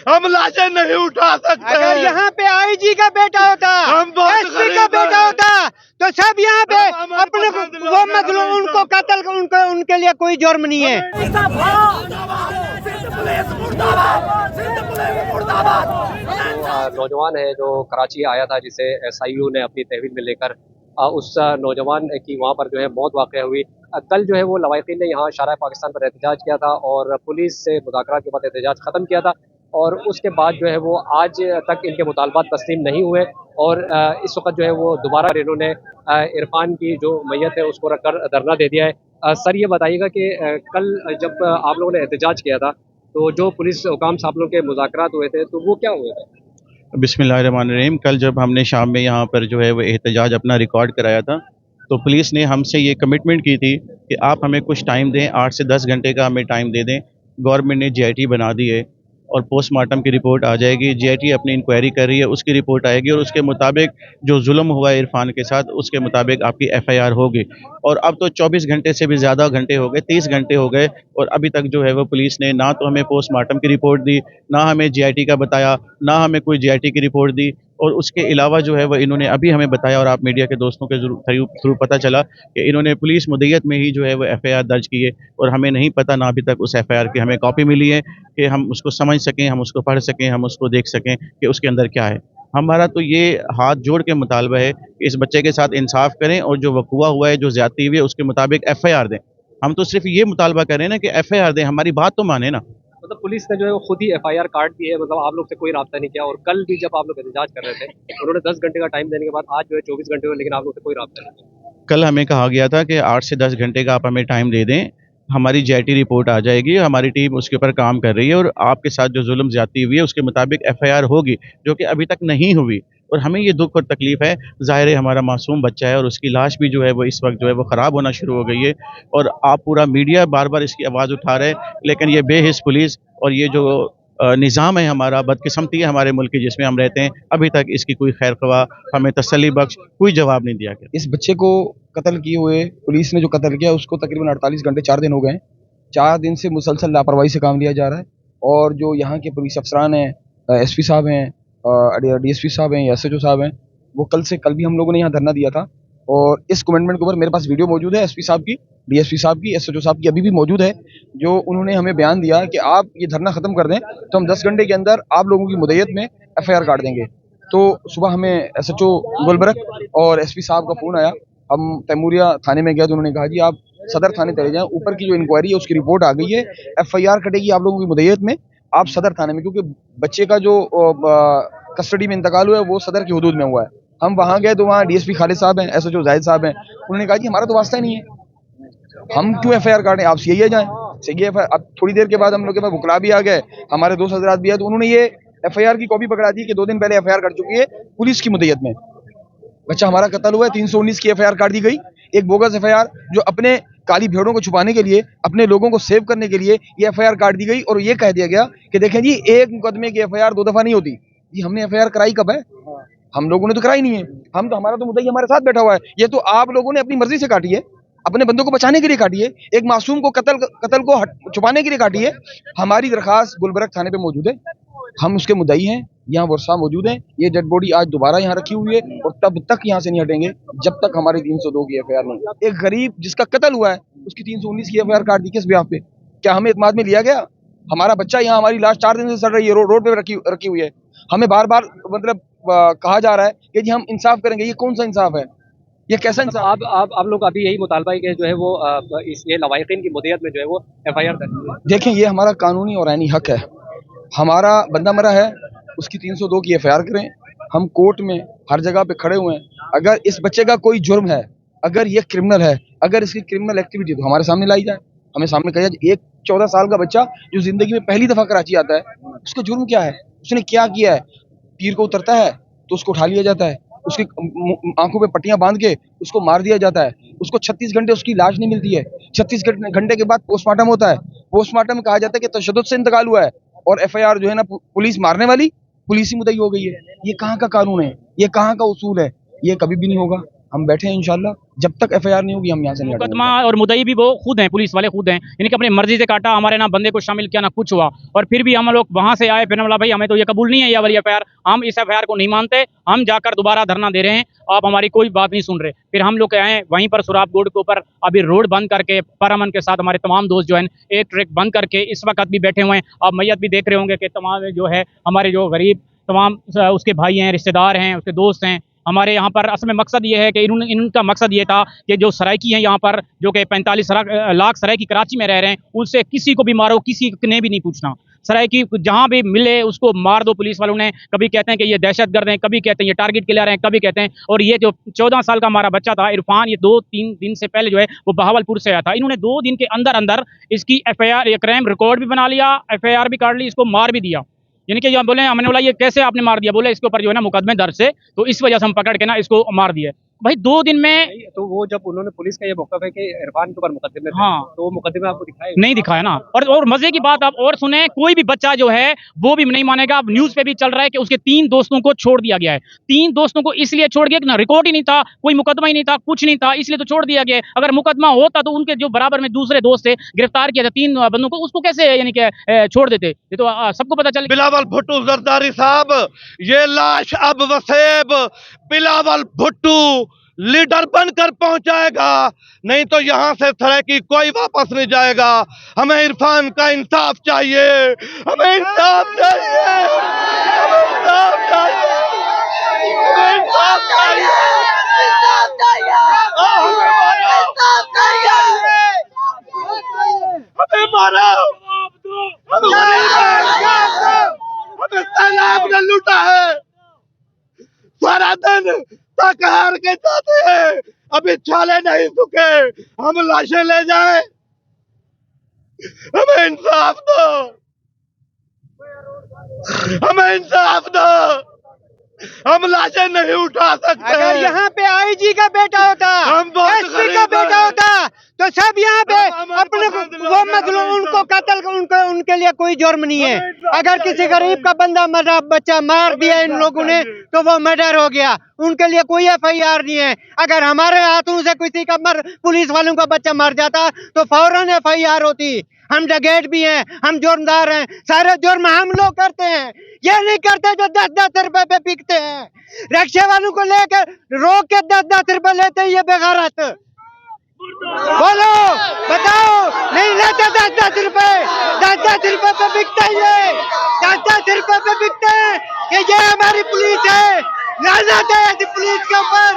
हम लाशें नहीं उठा सकते। अगर यहाँ पे आईजी का बेटा होता, एसपी का बेटा होता, तो सब यहाँ पे अपने वो मतलब उनको कत्ल, उनको उनके लिए कोई जुर्म नहीं है। नौजवान है जो कराची आया था, जिसे SIU ने अपनी तहवील में लेकर उस नौजवान की वहाँ पर जो है मौत वाक़या हुई। कल जो है वो लवाहिकीन ने यहाँ शारा पाकिस्तान पर एहतजाज किया था और पुलिस से मुज़ाकरात के बाद एहतजाज ख़त्म किया था और उसके बाद जो है वो आज तक इनके मुतालबात तस्लीम नहीं हुए और इस वक्त जो है वो दोबारा इन्होंने इरफान की जो मैयत है उसको रख कर धरना दे दिया है। सर ये बताइएगा कि कल जब आप लोगों ने एहतजाज किया था तो जो पुलिस हुकाम साहब लोगों के मुज़ाकरात हुए थे तो वो क्या हुए थे? बिस्मिल्लाहिर्रहमानिर्रहीम। कल जब हमने शाम में यहाँ पर जो है वो एहतजाज अपना रिकॉर्ड कराया था तो पुलिस ने हमसे ये कमिटमेंट की थी कि आप हमें कुछ टाइम दें, 8 से 10 घंटे का हमें टाइम दे दें। गवर्नमेंट ने GIT बना दी है और पोस्टमार्टम की रिपोर्ट आ जाएगी। GIT अपनी इंक्वायरी कर रही है, उसकी रिपोर्ट आएगी और उसके मुताबिक जो जुल्म हुआ है इरफान के साथ उसके मुताबिक आपकी FIR होगी। और अब तो 24 घंटे से भी ज़्यादा घंटे हो गए, 30 घंटे हो गए और अभी तक जो है वो पुलिस ने ना तो हमें पोस्टमार्टम की रिपोर्ट दी, ना हमें GIT का बताया, ना हमें कोई GIT की रिपोर्ट दी। और उसके अलावा जो है वो इन्होंने अभी हमें बताया और आप मीडिया के दोस्तों के थ्रू पता चला कि इन्होंने पुलिस मुद्दत में ही जो है वो FIR दर्ज की है और हमें नहीं पता, ना अभी तक उस FIR की हमें कॉपी मिली है कि हम उसको समझ सकें, हम उसको पढ़ सकें, हम उसको देख सकें कि उसके अंदर क्या है। हमारा तो ये हाथ जोड़ के मुतालबा है कि इस बच्चे के साथ इंसाफ करें और जो वक़ुआ हुआ है, जो ज़्यादती हुई है, उसके मुताबिक FIR दें। हम तो सिर्फ ये मुतालबा कर रहे हैं ना कि FIR दें, हमारी बात तो माने ना। मतलब पुलिस ने जो है वो खुद ही FIR काट दी है, मतलब आप लोग से कोई रब्ता नहीं किया और कल भी जब आप लोग एहतजाज कर रहे थे उन्होंने 10 घंटे का टाइम देने के बाद आज जो है 24 घंटे हुए लेकिन आप लोग से कोई रब्ता नहीं किया। कल हमें कहा गया था कि 8 से 10 घंटे का आप हमें टाइम दे दें, हमारी GIT रिपोर्ट आ जाएगी, हमारी टीम उसके ऊपर काम कर रही है और आपके साथ जो जुल्म ज़्यादती हुई है उसके मुताबिक FIR होगी, जो कि अभी तक नहीं हुई। और हमें ये दुख और तकलीफ़ है, ज़ाहिर है हमारा मासूम बच्चा है और उसकी लाश भी जो है वो इस वक्त जो है वो ख़राब होना शुरू हो गई है और आप पूरा मीडिया बार बार इसकी आवाज़ उठा रहे हैं, लेकिन ये बेहिस पुलिस और ये जो निज़ाम है हमारा, बदकिस्मती है हमारे मुल्क की जिसमें हम रहते हैं, अभी तक इसकी कोई खैर ख्वाह हमें तसल्ली बख्श कोई जवाब नहीं दिया गया। इस बच्चे को कत्ल किए हुए पुलिस ने जो कत्ल किया उसको तकरीबन 48 घंटे 4 दिन हो गए हैं। 4 दिन से मुसलसल लापरवाही से काम लिया जा रहा है और जो यहाँ के पुलिस अफसरान हैं, SP साहब हैं, DSP साहब हैं, SHO साहब हैं, वो कल भी हम लोगों ने यहाँ धरना दिया था और इस कमेंटमेंट के ऊपर मेरे पास वीडियो मौजूद है SP साहब की, DSP साहब की, SHO साहब की अभी भी मौजूद है, जो उन्होंने हमें बयान दिया कि आप ये धरना ख़त्म कर दें तो हम 10 घंटे के अंदर आप लोगों की मुद्दत में FIR काट देंगे। तो सुबह हमें SHO गुलबर्ग और SP साहब का फ़ोन आया, हम तैमूरिया थाने में गए तो उन्होंने कहा जी आप सदर थाने चले जाएँ, ऊपर की जो इंक्वायरी है उसकी रिपोर्ट आ गई है, FIR कटेगी आप लोगों की मुद्दत में, आप सदर थाने में, क्योंकि बच्चे का जो कस्टडी में इंतकाल हुआ है वो सदर की हदूद में हुआ है। हम वहाँ गए तो वहाँ DSP खालिद साहब हैं, SHO जाहिद साहब हैं, उन्होंने कहा जी हमारा तो वास्ता ही नहीं है, हम क्यों FIR काटें, आप CIA जाएँ। CIA अब थोड़ी देर के बाद हम लोग के पास वकला भी आ गए, हमारे दोस्त हजरात भी आए, तो उन्होंने ये FIR की कॉपी पकड़ा दी कि 2 दिन पहले FIR कट चुकी है पुलिस की मुद्दत में। बच्चा हमारा कत्ल हुआ है, 319 की FIR काट दी गई, एक बोगस FIR जो अपने काली भेड़ों को छुपाने के लिए, अपने लोगों को सेव करने के लिए ये FIR काट दी गई और ये कह दिया गया कि देखें जी एक मुकदमे की FIR 2 दफ़ा नहीं होती। जी हमने FIR कराई कब है? हम लोगों ने तो कराई नहीं है, हम तो हमारा तो मुद्दई हमारे साथ बैठा हुआ है, ये तो आप लोगों ने अपनी मर्जी से काटी है, अपने बंदों को बचाने के लिए काटी है, एक मासूम को कत्ल को छुपाने के लिए काटी है। हमारी दरखास्त गुलबर्ग थाने पे मौजूद है, हम उसके मुद्दई हैं, यहाँ वर्षा मौजूद है, ये डेड बॉडी आज दोबारा यहाँ रखी हुई है और तब तक यहाँ से नहीं हटेंगे जब तक हमारी 302 की FIR नहीं। एक गरीब जिसका कत्ल हुआ है उसकी 319 की FIR काट दी किस ब्याह पे? क्या हमें इत्मीनान में लिया गया? हमारा बच्चा यहाँ, हमारी लाश 4 दिन से सड़ रही है, रोड पे रखी हुई है, हमें बार बार मतलब कहा जा रहा है कि जी हम इंसाफ करेंगे, ये कौन सा इंसाफ है, ये कैसा इंसाफ? आप लोग अभी यही मुतालबा है कि जो है वो ये लवाहिकीन की मुद्दत में जो है वो FIR देखें, ये हमारा कानूनी और आईनी हक है, हमारा बंदा मरा है उसकी 302 की FIR करें, हम कोर्ट में हर जगह पे खड़े हुए हैं, अगर इस बच्चे का कोई जुर्म है, अगर ये क्रिमिनल है, अगर इसकी क्रिमिनल एक्टिविटी तो हमारे सामने लाई जाए, हमें सामने कहा जाए। एक 14 साल का बच्चा जो जिंदगी में पहली दफा कराची आता है, उसका जुर्म क्या है, उसने क्या किया है? तीर को उतरता है तो उसको उठा लिया जाता है, उसकी आंखों पे पट्टियां बांध के उसको मार दिया जाता है, उसको 36 घंटे उसकी लाश नहीं मिलती है, 36 घंटे के बाद पोस्टमार्टम होता है, पोस्टमार्टम में कहा जाता है कि तशद्दुद से इंतकाल हुआ है और FIR जो है ना पुलिस मारने वाली पुलिस ही मुद्दई हो गई है। ये कहाँ का कानून है, ये कहाँ का उसूल है? ये कभी भी नहीं होगा। हम बैठे हैं इंशाल्लाह, जब तक FIR नहीं होगी हम यहाँ से नहीं मुकदमा हटेंगे। और मुद्दई भी वो खुद हैं, पुलिस वाले खुद हैं, यानी कि अपनी मर्जी से काटा, हमारे ना बंदे को शामिल किया ना कुछ हुआ, और फिर भी हम लोग वहां से आए, फिर बोला भाई हमें तो ये कबूल नहीं है ये वाली FIR, हम इस FIR को नहीं मानते, हम जाकर दोबारा धरना दे रहे हैं, आप हमारी कोई बात नहीं सुन रहे। फिर हम लोग आए वहीं पर सुराब रोड के ऊपर, अभी रोड बंद करके परअमन के साथ हमारे तमाम दोस्त जो है एक ट्रैक बंद करके इस वक्त भी बैठे हुए हैं। आप मैयत भी देख रहे होंगे कि तमाम जो है हमारे जो गरीब तमाम उसके भाई हैं, रिश्तेदार हैं, उसके दोस्त हैं। हमारे यहाँ पर असल में मकसद ये है कि इनका मकसद ये था कि जो सराइकी हैं यहाँ पर, जो कि 45 लाख सराइकी कराची में रह रहे हैं, उनसे किसी को भी मारो, किसी ने भी नहीं पूछना। सराइकी जहाँ भी मिले उसको मार दो पुलिस वालों ने। कभी कहते हैं कि ये दहशतगर्द हैं, कभी कहते हैं ये टारगेट किलर हैं, कभी कहते हैं। और ये जो 14 साल का हमारा बच्चा था इरफान, ये 2-3 दिन से पहले जो है वो बहावलपुर से आया था। इन्होंने 2 दिन के अंदर अंदर इसकी FIR, क्राइम रिकॉर्ड भी बना लिया, FIR भी काट ली, इसको मार भी दिया। यानी कि ये बोले, हमने बोला ये कैसे आपने मार दिया? बोले इसके ऊपर जो है ना मुकदमे दर्ज से, तो इस वजह से हम पकड़ के ना इसको मार दिए। भाई 2 दिन में तो वो जब उन्होंने पुलिस का ये मौक़िफ़ है कि इरफान के ऊपर मुकदमे थे, हाँ, तो वो मुकदमे आपको दिखाए नहीं दिखाया ना। और मजे की बात आप और सुने, कोई भी बच्चा जो है वो भी नहीं मानेगा। अब न्यूज पे भी चल रहा है कि उसके 3 दोस्तों को छोड़ दिया गया है। 3 दोस्तों को इसलिए छोड़ दिया कि ना रिकॉर्ड ही नहीं था, कोई मुकदमा ही नहीं था, कुछ नहीं था, इसलिए तो छोड़ दिया गया। अगर मुकदमा होता तो उनके जो बराबर में दूसरे दोस्त थे, गिरफ्तार किया था 3 बंदों को, उसको कैसे यानी कि छोड़ देते? ये तो सबको पता चल। बिलावल भुट्टो जरदारी साहब, ये लाश अब वसेब बिलावल भुट्टो लीडर बनकर पहुंचाएगा, नहीं तो यहाँ से सराइकी कोई वापस नहीं जाएगा। हमें इरफान का इंसाफ चाहिए, हमें इंसाफ चाहिए, हमें इंसाफ चाहिए, हमें इंसाफ चाहिए, हमें मारो, हमें सैलाब ने लूटा है, सारा दिन तक हार के जाते हैं, अभी छाले नहीं सूखे, हम लाशें ले जाएं, हमें इंसाफ दो, हमें इंसाफ दो, हम लाशें नहीं उठा सकते। अगर यहाँ पे IG का बेटा होता, SP का बेटा होता, तो सब यहाँ पे अपने वो मजलूम उनको कत्ल, उनके लिए कोई जुर्म नहीं है। अगर किसी गरीब का बंदा बच्चा मार दिया इन लोगों ने तो वो मर्डर हो गया, उनके लिए कोई FIR नहीं है। अगर हमारे हाथों से किसी का पुलिस वालों का बच्चा मर जाता तो फौरन FIR होती। हम डगेट भी हैं, हम जुर्मदार हैं, सारे जुर्म हम लोग करते हैं, ये नहीं करते जो 10-10 रुपए पे बिकते हैं। रिक्शे वालों को लेकर रोक के 10-10 रुपए लेते हैं, ये बेगैरत। बोलो, बताओ, नहीं लेते 10-10 रुपए, 10-10 रुपए पे बिकते हैं, ये 10-10 रुपए पे बिकते हैं कि ये हमारी पुलिस है। लानत है ऐसी पुलिस के ऊपर,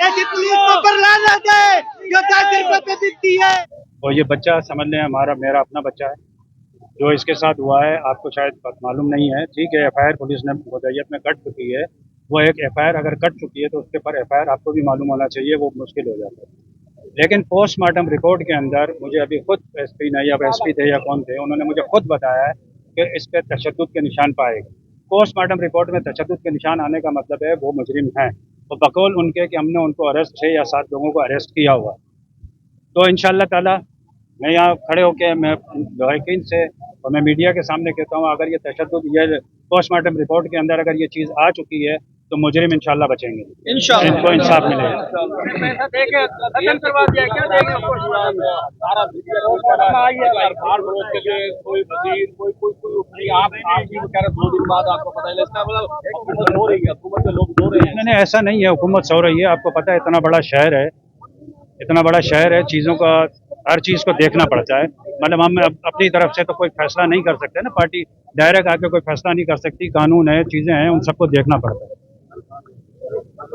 ऐसी पुलिस के ऊपर लानत है जो 10 रुपए पे बिकती है। और ये बच्चा समझ लें मेरा अपना बच्चा है, जो इसके साथ हुआ है आपको शायद मालूम नहीं है। ठीक है, FIR पुलिस ने मुद्दईयत में कट चुकी है, वो एक FIR अगर कट चुकी है तो उसके ऊपर FIR आपको भी मालूम होना चाहिए, वो मुश्किल हो जाता है। लेकिन पोस्टमार्टम रिपोर्ट के अंदर मुझे अभी खुद SP ने या SP थे या कौन थे, उन्होंने मुझे खुद बताया है कि इस पर तशद्दुद के निशान पाएगा। पोस्टमार्टम रिपोर्ट में तशद्दुद के निशान आने का मतलब है वो मुजरिम हैं, तो बकौल उनके कि हमने उनको अरेस्ट 6 या 7 लोगों को अरेस्ट किया हुआ। तो इंशाअल्लाह ताला मैं यहाँ खड़े होकर मैं यकीन से और मैं मीडिया के सामने कहता हूँ, अगर ये तशद्दुद ये पोस्टमार्टम रिपोर्ट के अंदर अगर ये चीज़ आ चुकी है तो मुजरिम इंशाअल्लाह बचेंगे, इनको इंसाफ मिलेगा। नहीं, ऐसा नहीं है, हुकूमत सो रही है। आपको पता है इतना बड़ा शहर है, चीज़ों का हर चीज़ को देखना पड़ता है। मतलब हम अपनी तरफ से तो कोई फैसला नहीं कर सकते ना, पार्टी डायरेक्ट आके कोई फैसला नहीं कर सकती, कानून है, चीज़ें हैं, उन सबको देखना पड़ता है।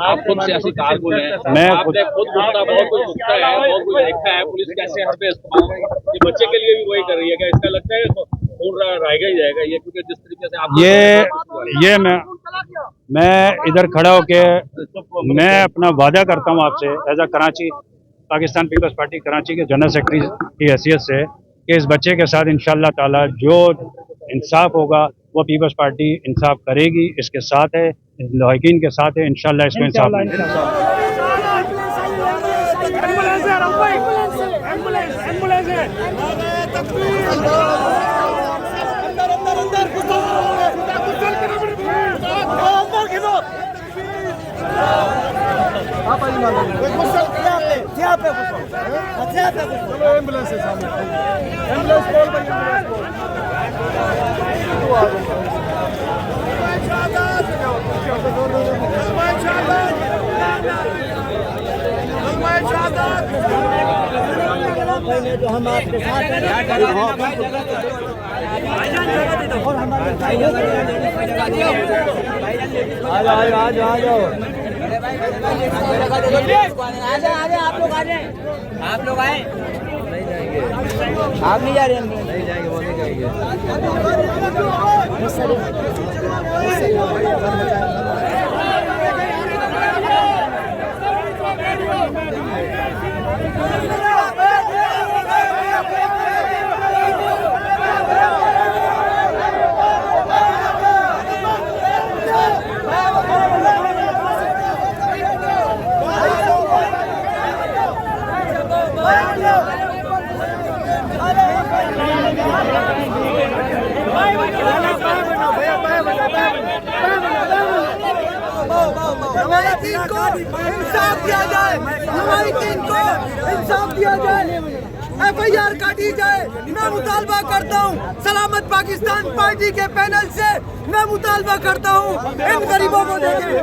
आप खुद सियासी कारकुन हैं, मैं आपने खुद बहुत कुछ भुगता है, बहुत कुछ देखा है, पुलिस कैसे हर पे इस्तेमाल, ये बच्चे के लिए भी वही कर रही है क्या? इसका लगता है खून रहेगा ही जाएगा ये, क्योंकि जिस तरीके से आप ये मैं इधर खड़ा होके मैं अपना वादा करता हूँ आपसे एज अ कराची पाकिस्तान पीपल्स पार्टी कराची के जनरल सेक्रेटरी की हैसियत से कि इस बच्चे के साथ इंशाअल्लाह ताला जो इंसाफ होगा वो पीपल्स पार्टी इंसाफ करेगी, इसके साथ है, लाहिकीन के साथ है, इंशाअल्लाह इसको इंसाफ मिलेगा। अंदर एम्बुलेंस है सामने, एम्बुलेंस कॉल भाई, जो हम आपके साथ आप लोग आए, आप नहीं जा रहे हैं, नहीं जाएंगे, वो नहीं जाएंगे। हमारी टीम को इंसाफ दिया जाए, हमारी टीम को इंसाफ दिया जाए, FIR काटी जाए। मैं मुतालबा करता हूँ सलामत पाकिस्तान पार्टी के पैनल से, मैं मुतालबा करता हूँ इन गरीबों को देखें।